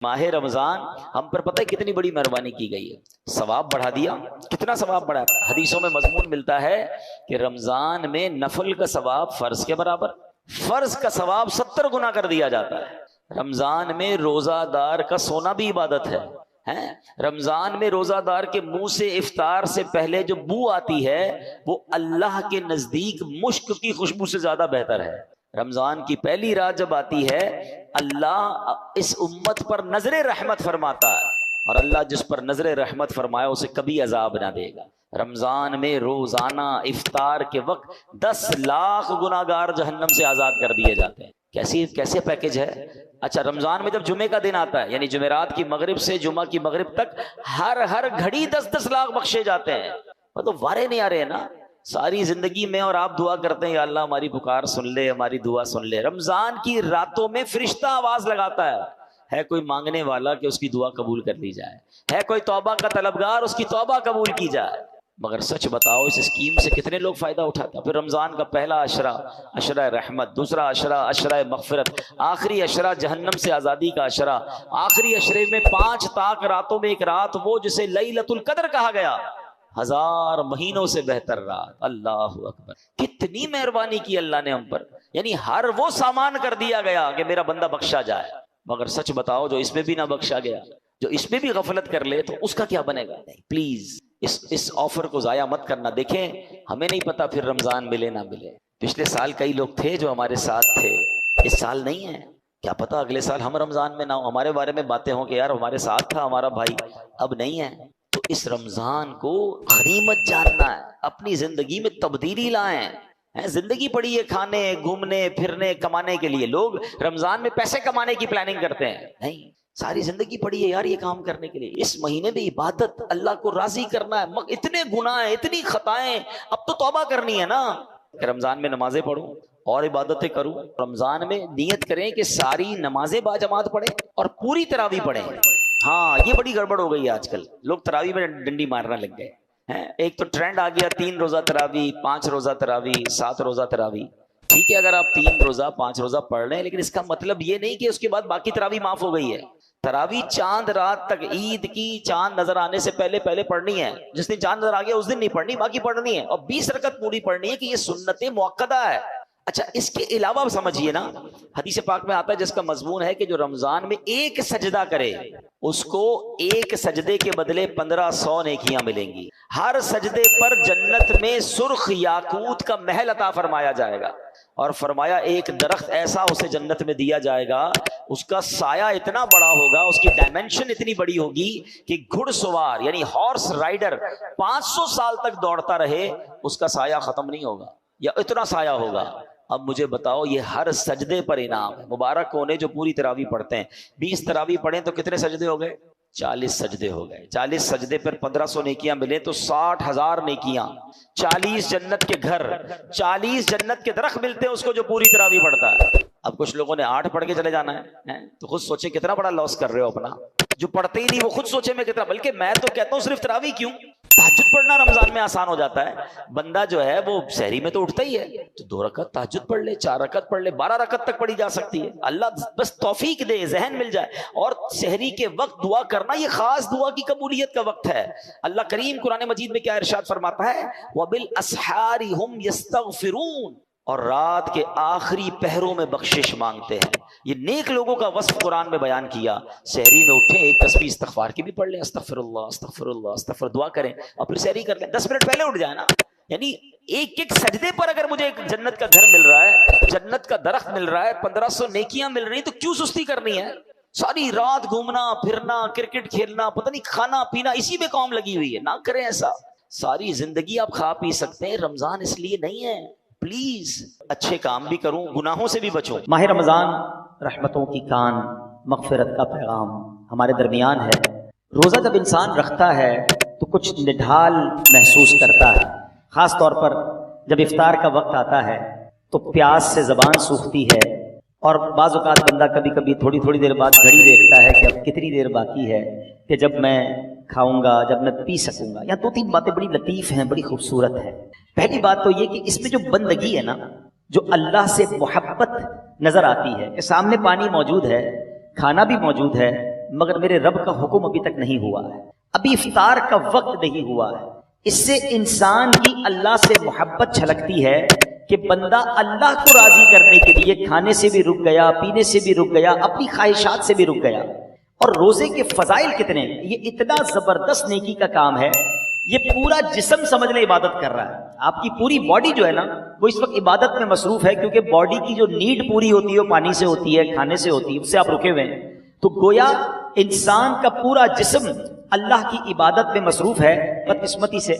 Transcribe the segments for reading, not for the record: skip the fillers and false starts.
माह रमजान हम पर पता है कितनी बड़ी मेहरबानी की गई है, सवाब बढ़ा दिया। कितना सवाब बढ़ा? हदीसों में मजमून मिलता है कि रमजान में नफल का सवाब फर्ज के बराबर, फर्ज का सवाब 70 गुना कर दिया जाता है। रमजान में रोजादार का सोना भी इबादत है। रमजान में रोजादार के मुंह से इफ्तार से पहले जो बू आती है वो अल्लाह के नजदीक मुश्क की खुशबू से ज्यादा बेहतर है। रमजान की पहली रात जब आती है, अल्लाह इस उम्मत पर नजर रहमत फरमाता है, और अल्लाह जिस पर नजर रहमत फरमाया उसे कभी अजाब ना देगा। रमजान में रोजाना इफ्तार के वक्त 10 लाख गुनाहगार जहन्नम से आजाद कर दिए जाते हैं। कैसे पैकेज है। अच्छा, रमजान में जब जुमे का दिन आता है, यानी जुमेरात की मगरिब से जुमा की मगरिब तक हर घड़ी 10-10 लाख बख्शे जाते हैं। तो वारे नहीं आ रहे हैं ना सारी जिंदगी में, और आप दुआ करते हैं या अल्लाह हमारी पुकार सुन ले, हमारी दुआ सुन ले। रमजान की रातों में फरिश्ता आवाज लगाता है कोई मांगने वाला कि उसकी दुआ कबूल कर ली जाए, है कोई तौबा का तलबगार उसकी तौबा कबूल की जाए। मगर सच बताओ इस स्कीम से कितने लोग फायदा उठाते हैं। फिर रमजान का पहला अशरा अशरा रहमत, दूसरा अशरा अशरा मगफिरत, आखिरी अशरा जहन्नम से आजादी का अशरा, आखिरी अशरे में 5 ताक रातों में एक रात वो जिसे लैलतुल कद्र कहा गया, 1000 महीनों से बेहतर रात। अल्लाह अकबर, कितनी मेहरबानी की अल्लाह ने हम पर। यानी हर वो सामान कर दिया गया कि मेरा बंदा बख्शा जाए। मगर सच बताओ जो इसमें भी ना बख्शा गया, जो इसमें भी गफलत कर ले, तो उसका क्या बनेगा? नहीं, प्लीज इस ऑफर को जाया मत करना। देखें, हमें नहीं पता फिर रमजान मिले ना मिले। पिछले साल कई लोग थे जो हमारे साथ थे, इस साल नहीं है। क्या पता अगले साल हम रमजान में ना हो, हमारे बारे में बातें हो कि यार हमारे साथ था हमारा भाई, अब नहीं है। तो इस रमजान को गनीमत जानना है, अपनी जिंदगी में तब्दीली लाएं। जिंदगी पड़ी है खाने घूमने फिरने कमाने के लिए। लोग रमजान में पैसे कमाने की प्लानिंग करते हैं, नहीं, सारी जिंदगी पड़ी है यार ये काम करने के लिए। इस महीने में इबादत, अल्लाह को राजी करना है। इतने गुनाह हैं, इतनी खताएं, अब तो तौबा करनी है ना। रमजान में नमाजें पढ़ूं और इबादतें करूं। रमजान में नियत करें कि सारी नमाजें बाजमात पढ़ें और पूरी तरावी पढ़ें। हाँ, ये बड़ी गड़बड़ हो गई है आजकल, लोग तरावी में डंडी मारने लग गए हैं। एक तो ट्रेंड आ गया 3 रोजा तरावी, 5 रोजा तरावी, 7 रोजा तरावी। ठीक है, अगर आप 3 रोजा 5 रोजा पढ़ रहे हैं, लेकिन इसका मतलब ये नहीं कि उसके बाद बाकी तरावी माफ हो गई है। तरावी चांद रात तक, ईद की चांद नजर आने से पहले पढ़नी है। जिस दिन चांद नजर आ गया उस दिन नहीं पढ़नी, बाकी पढ़नी है। और 20 रकत पूरी पढ़नी है कि ये सुन्नत मुअक्कदा है। अच्छा, इसके अलावा समझिए ना, हदीस पाक में आता है जिसका मजमून है कि जो रमजान में एक सजदा करे उसको एक सजदे के बदले 1500 नेकियां मिलेंगी। हर सजदे पर जन्नत में सुर्ख याकूत का महल अता फरमाया जाएगा। और फरमाया एक दरख्त ऐसा उसे जन्नत में दिया जाएगा, उसका साया इतना बड़ा होगा, उसकी डायमेंशन इतनी बड़ी होगी कि घुड़सवार यानी हॉर्स राइडर 500 साल तक दौड़ता रहे, उसका साया खत्म नहीं होगा, या इतना साया होगा। अब मुझे बताओ, ये हर सजदे पर इनाम है। मुबारक होने जो पूरी तरावी पढ़ते हैं। 20 तरावी पढ़ें तो कितने सजदे हो गए? 40 सजदे हो गए। 40 सजदे पर 1500 नेकियां मिले तो 60,000 नेकियां। 40 जन्नत के घर, 40 जन्नत के दरख्त मिलते हैं उसको जो पूरी तरावी पढ़ता है। अब कुछ लोगों ने 8 पढ़ के चले जाना है, तो खुद सोचे कितना बड़ा लॉस कर रहे हो अपना। जो पढ़ते ही नहीं वो खुद सोचे मैं कितना, बल्कि मैं तो कहता हूँ सिर्फ तरावी क्यों, तहज्जुद पढ़ना रमजान में आसान हो जाता है। बंदा जो है वो सहरी में तो उठता ही है, तो 2 रकत तहज्जुद पढ़ ले, 4 रकत पढ़ ले, 12 रकत तक पढ़ी जा सकती है। अल्लाह बस तौफीक दे, जहन मिल जाए। और सहरी के वक्त दुआ करना ये खास दुआ की कबूलियत का वक्त है। अल्लाह करीम कुरान मजीद में क्या इरशाद फरमाता है, वबिल अस्हारी हुम यस्तगफिरून, और रात के आखिरी पहरों में बख्शिश मांगते हैं। ये नेक लोगों का वस्फ कुरान में बयान किया। सहरी में उठे, एक तस्बीह इस्तगफार की भी पढ़ लें, अस्तगफिरुल्लाह अस्तगफिरुल्लाह अस्तगफिर, दुआ करें और फिर सहरी कर लें। 10 मिनट पहले उठ जाए ना। यानी एक एक सजदे पर अगर मुझे एक जन्नत का घर मिल रहा है, जन्नत का दरख्त मिल रहा है, 1500 नेकियां मिल रही, तो क्यों सुस्ती करनी है? सारी रात घूमना फिरना, क्रिकेट खेलना, पता नहीं खाना पीना, इसी में काम लगी हुई है। ना करें ऐसा। सारी जिंदगी आप खा पी सकते हैं, रमजान इसलिए नहीं है। प्लीज अच्छे काम भी करूं, गुनाहों से भी बचूं। माह रमजान रहमतों की कान, मगफिरत का पैगाम हमारे दरमियान है। रोजा जब इंसान रखता है तो कुछ निढाल महसूस करता है, खास तौर पर जब इफ्तार का वक्त आता है तो प्यास से जबान सूखती है। और बाज़ औक़ात बंदा कभी कभी थोड़ी थोड़ी देर बाद घड़ी देखता है कि अब कितनी देर बाकी है कि जब मैं खाऊंगा, जब मैं पी सकूंगा। यहाँ 2-3 बातें बड़ी लतीफ हैं, बड़ी खूबसूरत है। पहली बात तो ये कि इसमें जो बंदगी है ना, जो अल्लाह से मोहब्बत नजर आती है कि सामने पानी मौजूद है, खाना भी मौजूद है, مگر میرے رب کا حکم ابھی تک نہیں ہوا ہے، ابھی افطار کا وقت نہیں ہوا ہے۔ اس سے انسان کی اللہ سے محبت چھلکتی ہے کہ بندہ اللہ کو راضی کرنے کے لیے کھانے سے بھی رک گیا، پینے سے بھی رک گیا، اپنی خواہشات سے بھی رک گیا۔ اور روزے کے فضائل کتنے ہیں، یہ اتنا زبردست نیکی کا کام ہے، یہ پورا جسم سمجھ لیں عبادت کر رہا ہے۔ آپ کی پوری باڈی جو ہے نا وہ اس وقت عبادت میں مصروف ہے، کیونکہ باڈی کی جو نیڈ پوری ہوتی ہے وہ پانی سے ہوتی ہے، کھانے سے ہوتی ہے، اس سے آپ رکے ہوئے ہیں۔ تو گویا انسان کا پورا جسم اللہ کی عبادت میں مصروف ہے۔ بدقسمتی سے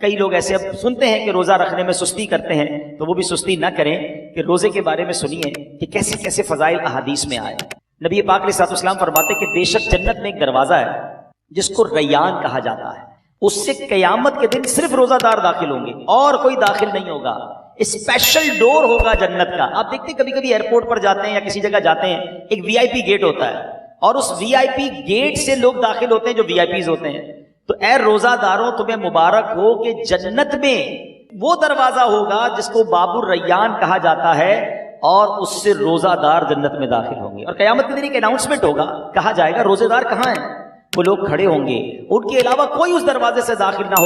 کئی لوگ ایسے اب سنتے ہیں کہ روزہ رکھنے میں سستی کرتے ہیں، تو وہ بھی سستی نہ کریں کہ روزے کے بارے میں سنیے کہ کیسے کیسے فضائل احادیث میں آئے۔ نبی پاک علیہ السلام فرماتے کہ بے شک جنت میں ایک دروازہ ہے جس کو ریان کہا جاتا ہے، اس سے قیامت کے دن صرف روزہ دار داخل ہوں گے اور کوئی داخل نہیں ہوگا۔ اسپیشل ڈور ہوگا جنت کا۔ آپ دیکھتے ہیں کبھی کبھی ایئرپورٹ پر جاتے ہیں یا کسی جگہ جاتے ہیں، ایک وی آئی پی گیٹ ہوتا ہے اور اس وی آئی پی گیٹ سے لوگ داخل ہوتے ہیں جو وی آئی پیز ہوتے ہیں۔ تو اے روزہ داروں تمہیں مبارک ہو کہ جنت میں وہ دروازہ ہوگا جس کو باب الریان کہا جاتا ہے، اور اس سے روزہ دار جنت میں داخل ہوں گے۔ اور قیامت کے دن ایک اناؤنسمنٹ ہوگا، کہا جائے گا روزے دار کہاں ہیں؟ وہ لوگ کھڑے ہوں گے، ان کے علاوہ کوئی اس دروازے سے داخل نہ ہو۔